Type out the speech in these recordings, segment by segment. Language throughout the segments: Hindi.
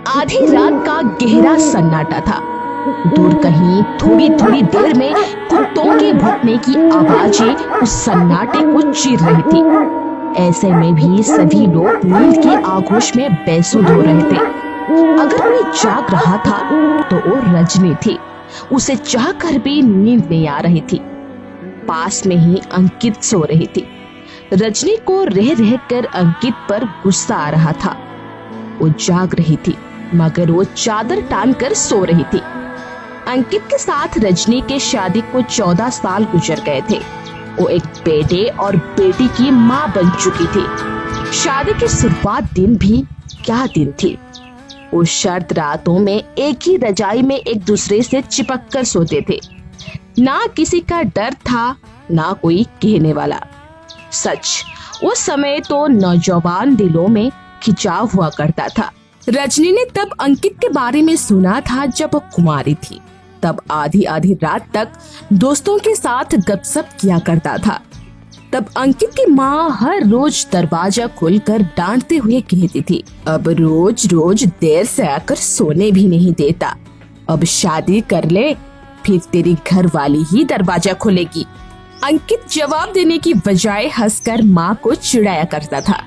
आधी रात का गहरा सन्नाटा था। दूर कहीं थोड़ी थोड़ी देर में कुत्तों के भौंकने की आवाजें उस सन्नाटे को चीर रही थी। ऐसे में भी सभी लोग नींद के आगोश में बेसुध हो रहे थे। अगर कोई जाग रहा था तो वो रजनी थी। उसे चाह कर भी नींद नहीं आ रही थी। पास में ही अंकित सो रही थी। रजनी को रह रह कर अंकित पर गुस्सा आ रहा था। वो जाग रही थी मगर वो चादर टान कर सो रही थी। अंकित के साथ रजनी के शादी को 14 साल गुजर गए थे। वो एक बेटे और बेटी की माँ बन चुकी थी। शादी के शुरुआत दिन भी क्या दिन थी। वो शरद रातों में एक ही रजाई में एक दूसरे से चिपक कर सोते थे। ना किसी का डर था ना कोई कहने वाला। सच, उस समय तो नौजवान दिलों में खिंचाव हुआ करता था। रजनी ने तब अंकित के बारे में सुना था जब वो कुंवारी थी। तब आधी आधी रात तक दोस्तों के साथ गपशप किया करता था। तब अंकित की माँ हर रोज दरवाजा खोलकर डांटते हुए कहती थी, अब रोज रोज देर से आकर सोने भी नहीं देता। अब शादी कर ले, फिर तेरी घर वाली ही दरवाजा खोलेगी। अंकित जवाब देने की बजाय हंसकर माँ को चिढ़ाया करता था।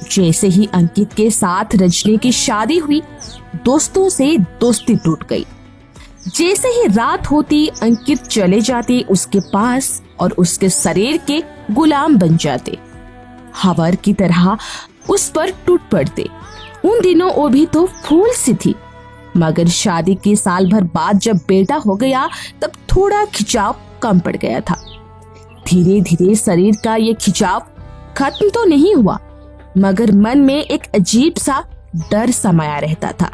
जैसे ही अंकित के साथ रजनी की शादी हुई, दोस्तों से दोस्ती टूट गई। जैसे ही रात होती अंकित चले जाते उसके पास और उसके शरीर के गुलाम बन जाते। हवर की तरह उस पर टूट पड़ते। उन दिनों वो भी तो फूल सी थी। मगर शादी के साल भर बाद जब बेटा हो गया तब थोड़ा खिंचाव कम पड़ गया था। धीरे धीरे शरीर का ये खिंचाव खत्म तो नहीं हुआ, मगर मन में एक अजीब सा डर समाया रहता था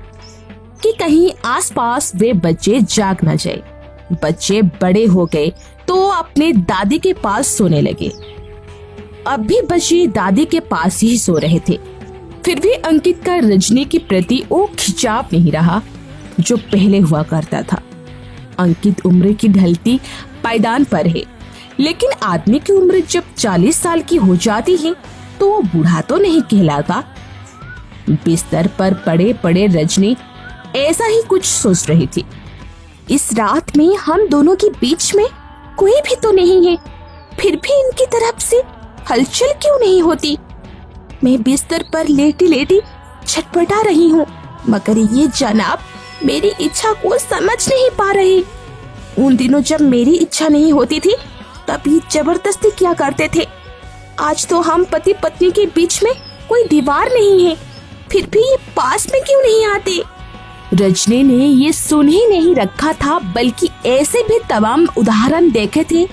कि कहीं आसपास वे बच्चे जाग न जाए। बच्चे बड़े हो गए तो अपने दादी के पास सोने लगे। अब भी बच्चे दादी के पास ही सो रहे थे। फिर भी अंकित का रजनी के प्रति वो खिंचाव नहीं रहा जो पहले हुआ करता था। अंकित उम्र की ढलती पायदान पर है, लेकिन आदमी की उम्र जब 40 साल की हो जाती है तो वो बूढ़ा तो नहीं कहलाता। बिस्तर पर पड़े पड़े रजनी ऐसा ही कुछ सोच रही थी। इस रात में हम दोनों के बीच में कोई भी तो नहीं है, फिर भी इनकी तरफ से हलचल क्यों नहीं होती। मैं बिस्तर पर लेटी लेटी छटपटा रही हूँ, मगर ये जनाब मेरी इच्छा को समझ नहीं पा रहे। उन दिनों जब मेरी इच्छा नहीं होती थी तब ये जबरदस्ती किया करते थे। आज तो हम पति पत्नी के बीच में कोई दीवार नहीं है, फिर भी ये पास में क्यों नहीं आते। रजनी ने ये सुन ही नहीं रखा था, बल्कि ऐसे भी तमाम उदाहरण देखे थे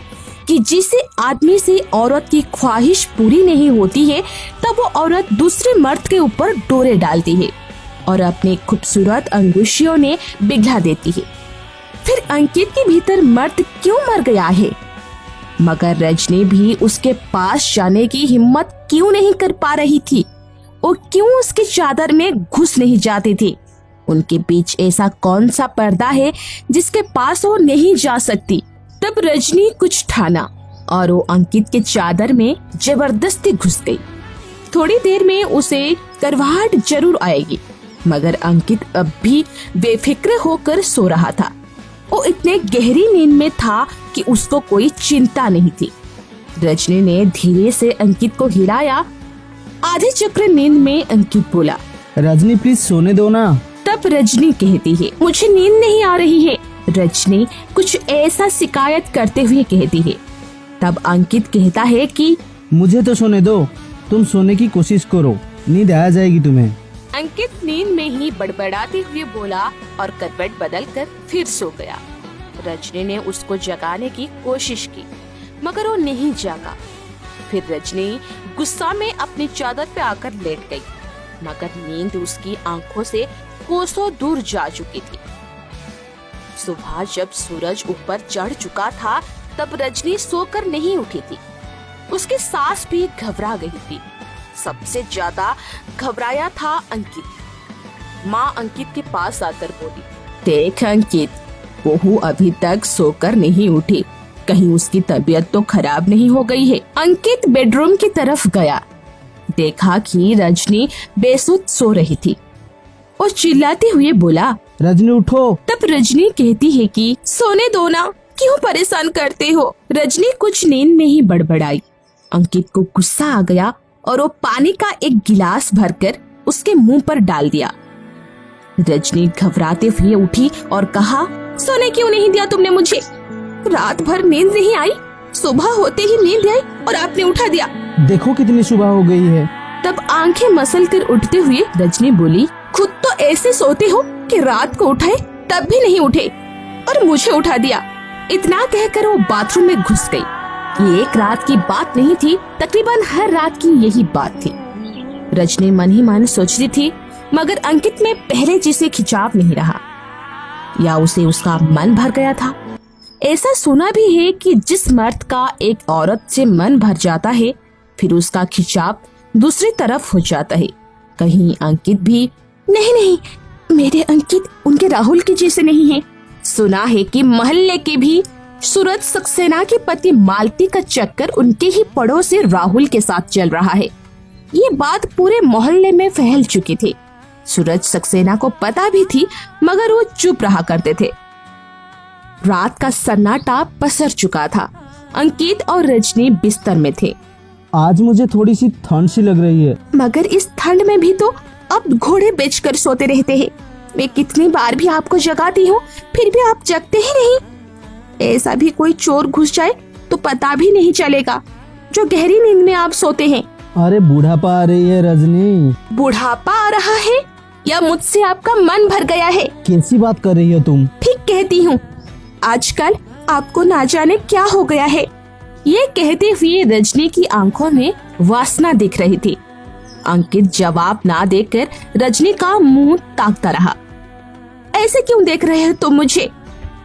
कि जिसे आदमी से औरत की ख्वाहिश पूरी नहीं होती है तब वो औरत दूसरे मर्द के ऊपर डोरे डालती है और अपने खूबसूरत अंगुशियों ने बिगड़ा देती है। फिर अंकित के भीतर मर्द क्यों मर गया है, मगर रजनी भी उसके पास जाने की हिम्मत क्यों नहीं कर पा रही थी। वो क्यों उसकी चादर में घुस नहीं जाती थी। उनके बीच ऐसा कौन सा पर्दा है जिसके पास वो नहीं जा सकती। तब रजनी कुछ ठाना और वो अंकित के चादर में जबरदस्ती घुस गई। थोड़ी देर में उसे करवाहट जरूर आएगी, मगर अंकित अब भी बेफिक्र होकर सो रहा था। वो इतने गहरी नींद में था कि उसको कोई चिंता नहीं थी। रजनी ने धीरे से अंकित को हिलाया। आधे चक्र नींद में अंकित बोला, रजनी प्लीज सोने दो ना। तब रजनी कहती है, मुझे नींद नहीं आ रही है। रजनी कुछ ऐसा शिकायत करते हुए कहती है। तब अंकित कहता है कि मुझे तो सोने दो, तुम सोने की कोशिश करो, नींद आ जाएगी तुम्हें। अंकित नींद में ही बड़बड़ाते हुए बोला और करवट बदलकर फिर सो गया। रजनी ने उसको जगाने की कोशिश की, मगर वो नहीं जागा। फिर रजनी गुस्सा में अपनी चादर पे आकर लेट गई, मगर नींद उसकी आंखों से कोसों दूर जा चुकी थी। सुबह जब सूरज ऊपर चढ़ चुका था तब रजनी सोकर नहीं उठी थी। उसकी सांस भी घबरा गई थी। सबसे ज्यादा घबराया था अंकित। माँ अंकित के पास आकर बोली, देख अंकित, बहू अभी तक सोकर नहीं उठी, कहीं उसकी तबीयत तो खराब नहीं हो गई है। अंकित बेडरूम की तरफ गया, देखा कि रजनी बेसुध सो रही थी। और चिल्लाते हुए बोला। रजनी उठो। तब रजनी कहती है कि सोने दो ना, क्यों परेशान करते हो। रजनी कुछ नींद में ही बड़बड़ाई। अंकित को गुस्सा आ गया और वो पानी का एक गिलास भरकर उसके मुंह पर डाल दिया। रजनी घबराते हुए उठी और कहा, सोने क्यों नहीं दिया तुमने मुझे? रात भर नींद नहीं आई, सुबह होते ही नींद आई और आपने उठा दिया। देखो कितनी सुबह हो गई है। तब आंखें मसल कर उठते हुए रजनी बोली, खुद तो ऐसे सोते हो कि रात को उठाए तब भी नहीं उठे और मुझे उठा दिया। इतना कहकर वो बाथरूम में घुस गई। ये एक रात की बात नहीं थी, तकरीबन हर रात की यही बात थी। रजनी मन ही मन सोचती थी, मगर अंकित में पहले जैसे खिंचाव नहीं रहा, या उसे उसका मन भर गया था। ऐसा सुना भी है कि जिस मर्द का एक औरत से मन भर जाता है, फिर उसका खिंचाव दूसरी तरफ हो जाता है। कहीं अंकित भी? नहीं, मेरे अंकित उनके राहुल के जैसे नहीं है। सुना है कि मोहल्ले के भी सूरज सक्सेना के पति मालती का चक्कर उनके ही पड़ोसी राहुल के साथ चल रहा है। ये बात पूरे मोहल्ले में फैल चुकी थी। सूरज सक्सेना को पता भी थी, मगर वो चुप रहा करते थे। रात का सन्नाटा पसर चुका था। अंकित और रजनी बिस्तर में थे। आज मुझे थोड़ी सी ठंड सी लग रही है। मगर इस ठंड में भी तो अब घोड़े बेचकर सोते रहते हैं। मैं कितनी बार भी आपको जगाती हूँ, फिर भी आप जगते ही नहीं। ऐसा भी कोई चोर घुस जाए तो पता भी नहीं चलेगा, जो गहरी नींद में आप सोते हैं। अरे बुढ़ापा आ रही है रजनी। बुढ़ापा आ रहा है या मुझसे आपका मन भर गया है? कैसी बात कर रही हो तुम? ठीक कहती हूँ, आजकल आपको ना जाने क्या हो गया है। ये कहते हुए रजनी की आंखों में वासना दिख रही थी। अंकित जवाब ना देकर रजनी का मुंह ताकता रहा। ऐसे क्यों देख रहे हो तुम मुझे?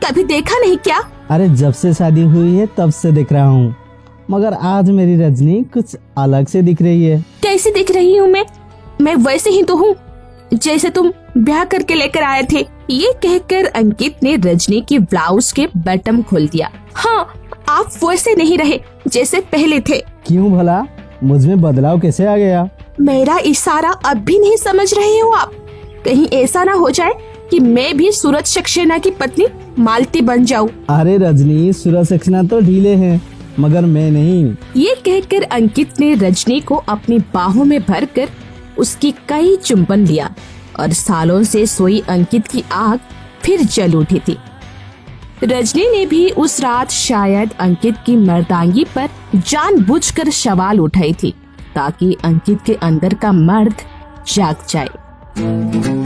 कभी देखा नहीं क्या? अरे जब से शादी हुई है तब से देख रहा हूँ, मगर आज मेरी रजनी कुछ अलग से दिख रही है। कैसी दिख रही हूँ मैं वैसे ही तो हूँ जैसे तुम ब्याह करके लेकर आए थे। ये कहकर अंकित ने रजनी की ब्लाउज के बटन खोल दिया। हाँ, आप वैसे नहीं रहे जैसे पहले थे। क्यों भला? मुझ में बदलाव कैसे आ गया? मेरा इशारा अब भी नहीं समझ रहे हो आप? कहीं ऐसा ना हो जाए कि मैं भी सूरज सक्सेना की पत्नी मालती बन जाऊं। अरे रजनी, सूरज सक्सेना तो ढीले हैं, मगर मैं नहीं। ये कहकर अंकित ने रजनी को अपनी बाहों में भरकर उसकी कई चुंबन लिया और सालों से सोई अंकित की आग फिर जल उठी थी। रजनी ने भी उस रात शायद अंकित की मर्दांगी पर जानबूझकर सवाल उठाई थी, ताकि अंकित के अंदर का मर्द जाग जाए।